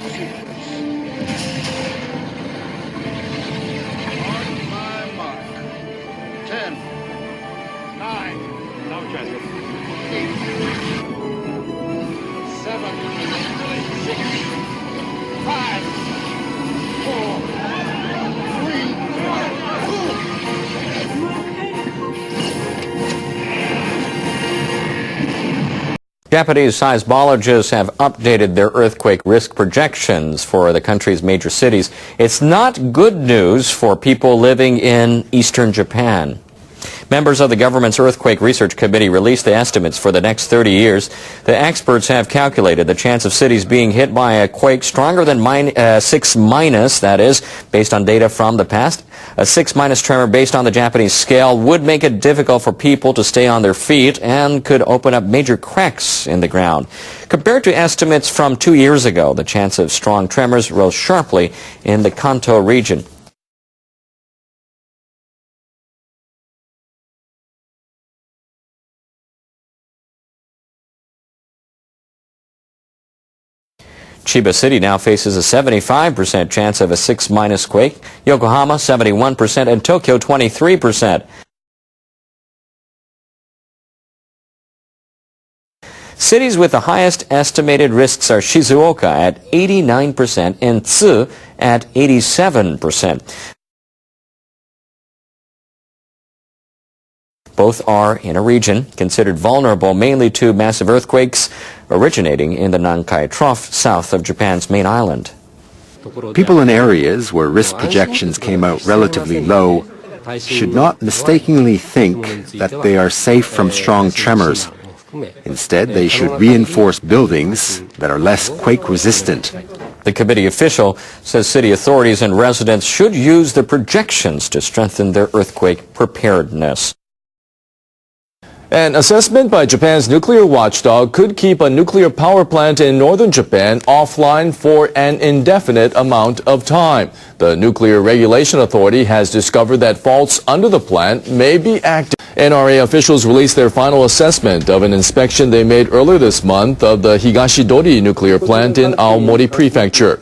sequence. On my mark. 10, 9, no, 8, 7, 6, 5, 4, 3, 2. Japanese seismologists have updated their earthquake risk projections for the country's major cities. It's not good news for people living in eastern Japan. Members of the government's Earthquake Research Committee released the estimates for the next 30 years. The experts have calculated the chance of cities being hit by a quake stronger than 6-, that is, based on data from the past. A 6- tremor based on the Japanese scale would make it difficult for people to stay on their feet and could open up major cracks in the ground. Compared to estimates from 2 years ago, the chance of strong tremors rose sharply in the Kanto region. Chiba City now faces a 75% chance of a 6- quake, Yokohama 71%, and Tokyo 23%. Cities with the highest estimated risks are Shizuoka at 89% and Tsu at 87%. Both are in a region considered vulnerable mainly to massive earthquakes originating in the Nankai Trough south of Japan's main island. People in areas where risk projections came out relatively low should not mistakenly think that they are safe from strong tremors. Instead, they should reinforce buildings that are less quake-resistant. The committee official says city authorities and residents should use the projections to strengthen their earthquake preparedness. An assessment by Japan's nuclear watchdog could keep a nuclear power plant in northern Japan offline for an indefinite amount of time. The Nuclear Regulation Authority has discovered that faults under the plant may be active. NRA officials released their final assessment of an inspection they made earlier this month of the JODY nuclear plant in Aomori Prefecture.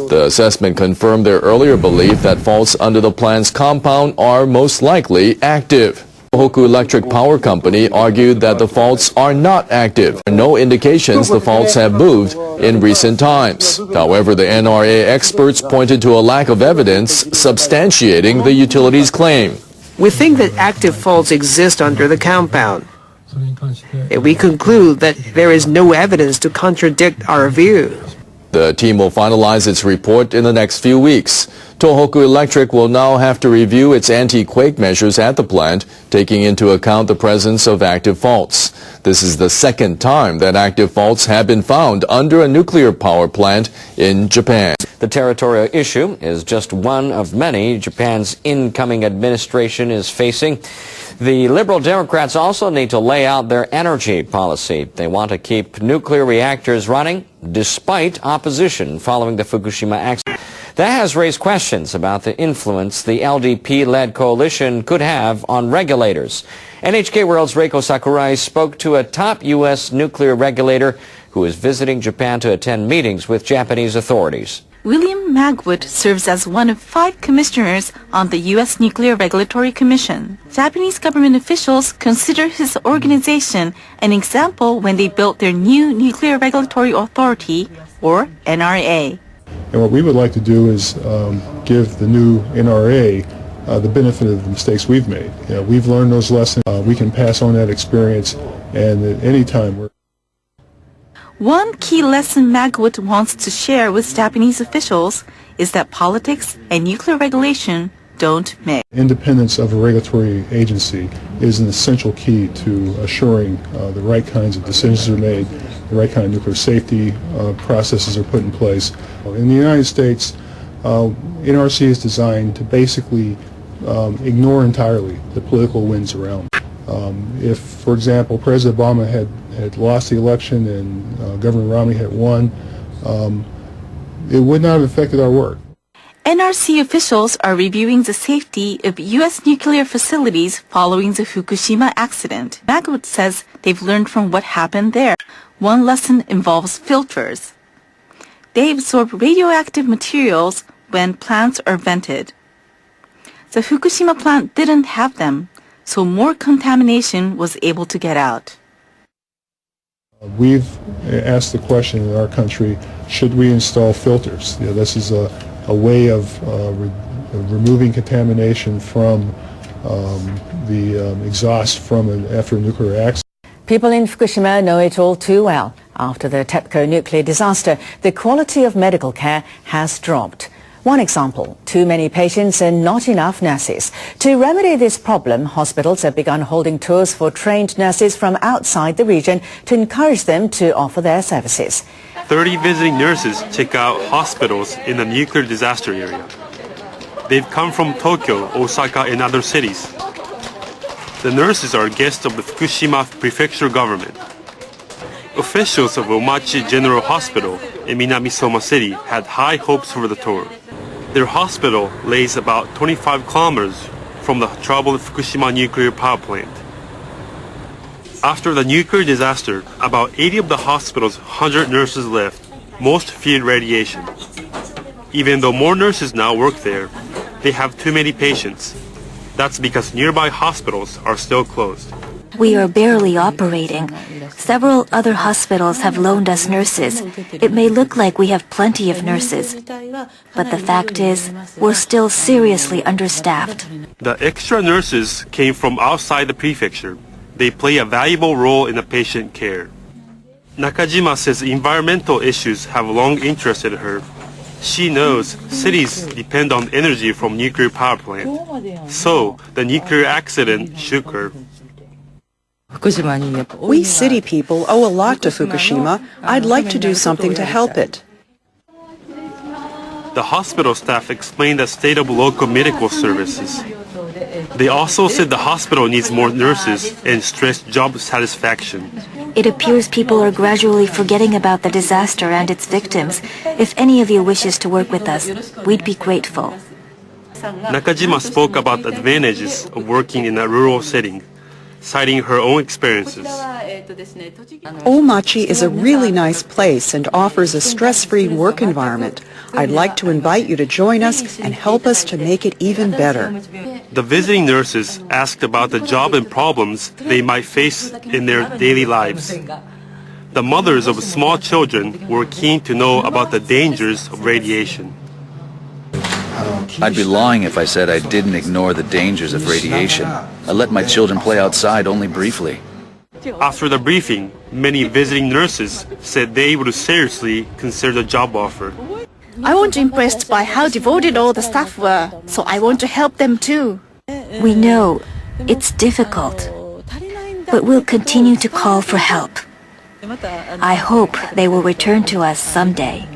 The assessment confirmed their earlier belief that faults under the plant's compound are most likely active. Tohoku Electric Power Company argued that the faults are not active. There are no indications the faults have moved in recent times. However, the NRA experts pointed to a lack of evidence substantiating the utility's claim. We think that active faults exist under the compound. We conclude that there is no evidence to contradict our view. The team will finalize its report in the next few weeks. Tohoku Electric will now have to review its anti-quake measures at the plant, taking into account the presence of active faults. This is the second time that active faults have been found under a nuclear power plant in Japan. The territorial issue is just one of many Japan's incoming administration is facing. The Liberal Democrats also need to lay out their energy policy. They want to keep nuclear reactors running despite opposition following the Fukushima accident. That has raised questions about the influence the LDP-led coalition could have on regulators. NHK World's Reiko Sakurai spoke to a top U.S. nuclear regulator who is visiting Japan to attend meetings with Japanese authorities. William Magwood serves as one of 5 commissioners on the U.S. Nuclear Regulatory Commission. Japanese government officials consider his organization an example when they built their new Nuclear Regulatory Authority, or NRA. And what we would like to do is give the new NRA the benefit of the mistakes we've made. We've learned those lessons. We can pass on that experience, and at any time we're... One key lesson Magwood wants to share with Japanese officials is that politics and nuclear regulation don't mix. Independence of a regulatory agency is an essential key to assuring the right kinds of decisions are made, the right kind of nuclear safety processes are put in place. In the United States, NRC is designed to basically ignore entirely the political winds around. If, for example, President Obama had lost the election and Governor Romney had won, it would not have affected our work. NRC officials are reviewing the safety of U.S. nuclear facilities following the Fukushima accident. Magwood says they've learned from what happened there. One lesson involves filters. They absorb radioactive materials when plants are vented. The Fukushima plant didn't have them, so more contamination was able to get out. We've asked the question in our country, should we install filters? This is a way of removing contamination from the exhaust after a nuclear accident. People in Fukushima know it all too well. After the TEPCO nuclear disaster, the quality of medical care has dropped. One example, too many patients and not enough nurses. To remedy this problem, hospitals have begun holding tours for trained nurses from outside the region to encourage them to offer their services. 30 visiting nurses check out hospitals in the nuclear disaster area. They've come from Tokyo, Osaka, and other cities. The nurses are guests of the Fukushima prefecture government. Officials of Omachi General Hospital in Minamisoma City had high hopes for the tour. Their hospital lays about 25 kilometers from the troubled Fukushima nuclear power plant. After the nuclear disaster, about 80 of the hospital's 100 nurses left. Most feared radiation. Even though more nurses now work there, they have too many patients. That's because nearby hospitals are still closed. We are barely operating. Several other hospitals have loaned us nurses. It may look like we have plenty of nurses, but the fact is, we're still seriously understaffed. The extra nurses came from outside the prefecture. They play a valuable role in the patient care. Nakajima says environmental issues have long interested her. She knows cities depend on energy from nuclear power plant. So, the nuclear accident shook her. We city people owe a lot to Fukushima. I'd like to do something to help it. The hospital staff explained the state of local medical services. They also said the hospital needs more nurses and stressed job satisfaction. It appears people are gradually forgetting about the disaster and its victims. If any of you wishes to work with us, we'd be grateful. Nakajima spoke about the advantages of working in a rural setting, citing her own experiences. Omachi is a really nice place and offers a stress-free work environment. I'd like to invite you to join us and help us to make it even better. The visiting nurses asked about the job and problems they might face in their daily lives. The mothers of small children were keen to know about the dangers of radiation. I'd be lying if I said I didn't ignore the dangers of radiation. I let my children play outside only briefly. After the briefing, many visiting nurses said they would seriously consider the job offer. I was impressed by how devoted all the staff were, so I want to help them too. We know it's difficult, but we'll continue to call for help. I hope they will return to us someday.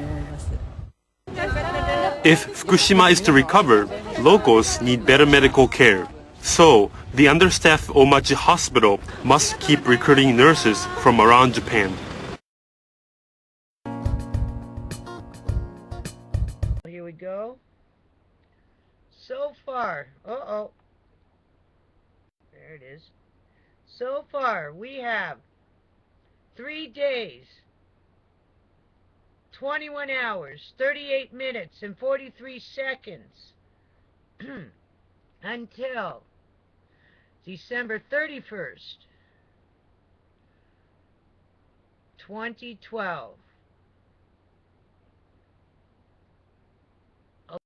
If Fukushima is to recover, locals need better medical care. So, the understaffed Omachi Hospital must keep recruiting nurses from around Japan. Here we go. So far, there it is. So far, we have 3 days, 21 hours, 38 minutes, and 43 seconds until December 31st, 2012,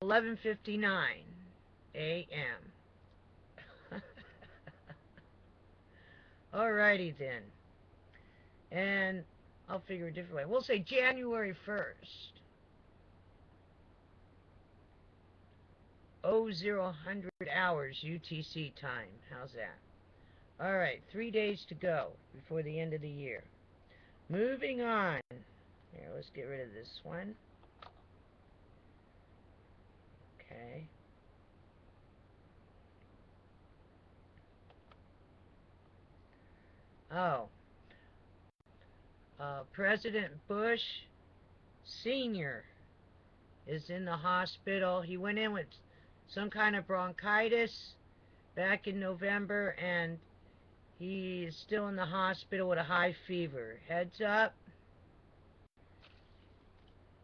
11:59 a.m. Alrighty then. And I'll figure a different way. We'll say January 1st. 0000 hours UTC time. How's that? Alright, 3 days to go before the end of the year. Moving on. Here, let's get rid of this one. Okay. Oh. President Bush Sr. is in the hospital. He went in with some kind of bronchitis back in November, and he is still in the hospital with a high fever. Heads up.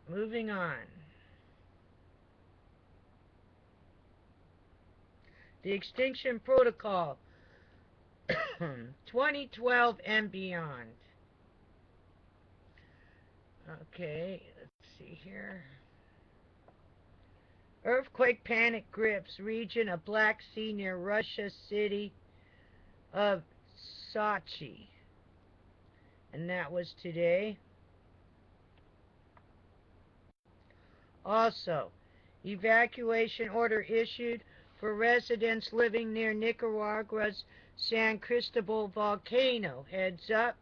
moving on. The Extinction Protocol 2012 and beyond. Okay, let's see here. Earthquake panic grips region of Black Sea near Russia city of Sochi. And that was today. Also, evacuation order issued for residents living near Nicaragua's San Cristobal volcano. Heads up.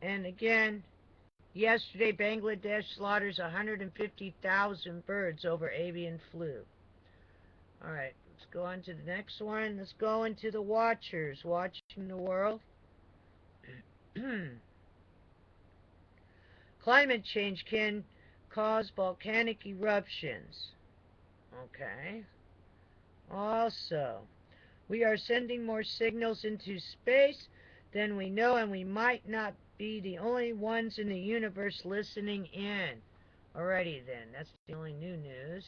And again, yesterday Bangladesh slaughters 150,000 birds over avian flu. Alright, let's go on to the next one. Let's go into the watchers watching the world. Climate change can cause volcanic eruptions. Okay. Also, we are sending more signals into space than we know, and we might not be the only ones in the universe listening in. Alrighty then, that's the only new news.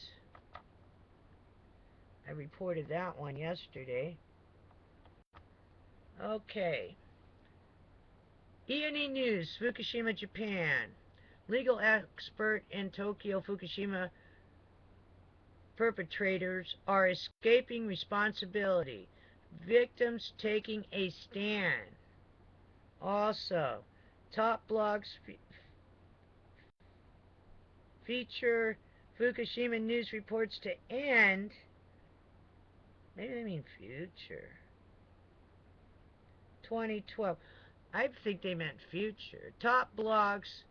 I reported that one yesterday. Okay. E&E News, Fukushima, Japan. Legal expert in Tokyo, Fukushima perpetrators are escaping responsibility. Victims taking a stand. Also, top blogs feature Fukushima news reports to end. Maybe they mean future. 2012. I think they meant future. Top blogs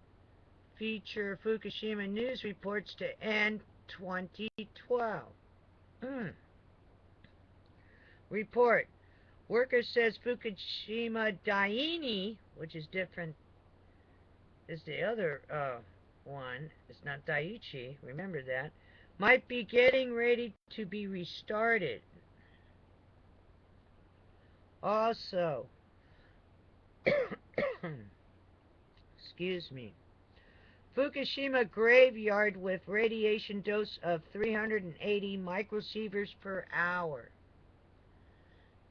feature Fukushima news reports to end 2012. Report. Worker says Fukushima Daini, which is different, is the other one. It's not Daiichi. Remember that. Might be getting ready to be restarted. Also, excuse me, Fukushima graveyard with radiation dose of 380 microsieverts per hour.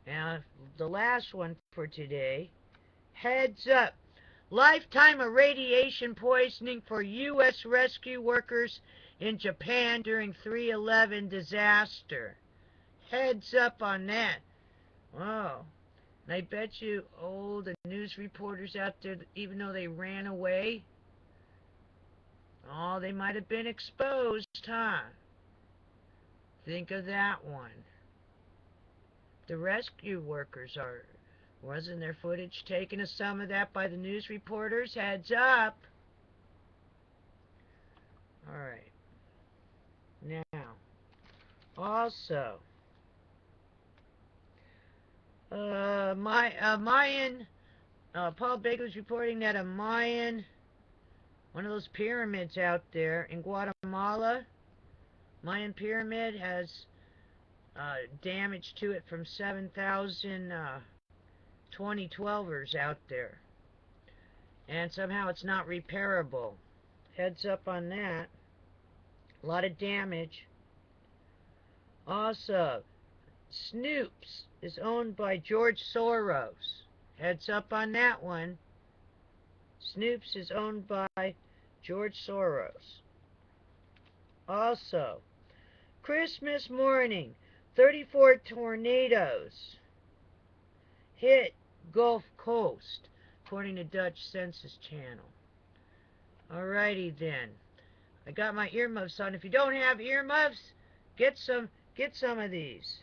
Now, the last one for today. Heads up. Lifetime of radiation poisoning for U.S. rescue workers in Japan during 3/11 disaster. Heads up on that. Wow. And I bet you, the news reporters out there, even though they ran away, they might have been exposed, huh? Think of that one. The rescue workers wasn't there footage taken of some of that by the news reporters? Heads up. Alright. Now, also, Mayan, Paul Baker's reporting that a Mayan, one of those pyramids out there in Guatemala, Mayan pyramid has damage to it from 7,000 2012ers out there. And somehow it's not repairable. Heads up on that. A lot of damage. Also, Snoops is owned by George Soros. Heads up on that one. Snoops is owned by George Soros. Also, Christmas morning, 34 tornadoes hit Gulf Coast, according to Dutch Census Channel. Alrighty then. I got my earmuffs on. If you don't have earmuffs, get some of these.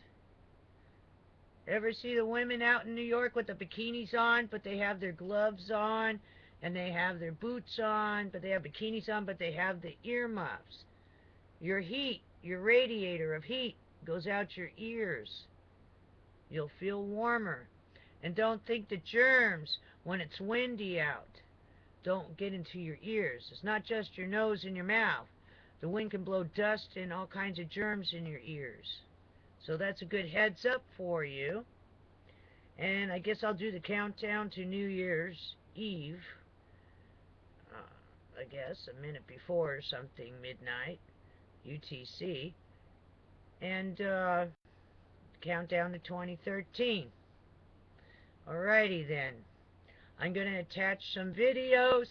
Ever see the women out in New York with the bikinis on, but they have their gloves on, and they have their boots on, but they have bikinis on, but they have the earmuffs? Your heat, your radiator of heat goes out your ears. You'll feel warmer. And don't think the germs, when it's windy out, don't get into your ears. It's not just your nose and your mouth. The wind can blow dust and all kinds of germs in your ears. So that's a good heads up for you. And I guess I'll do the countdown to New Year's Eve. I guess, a minute before or something, midnight, UTC. And countdown to 2013. Alrighty then. I'm going to attach some videos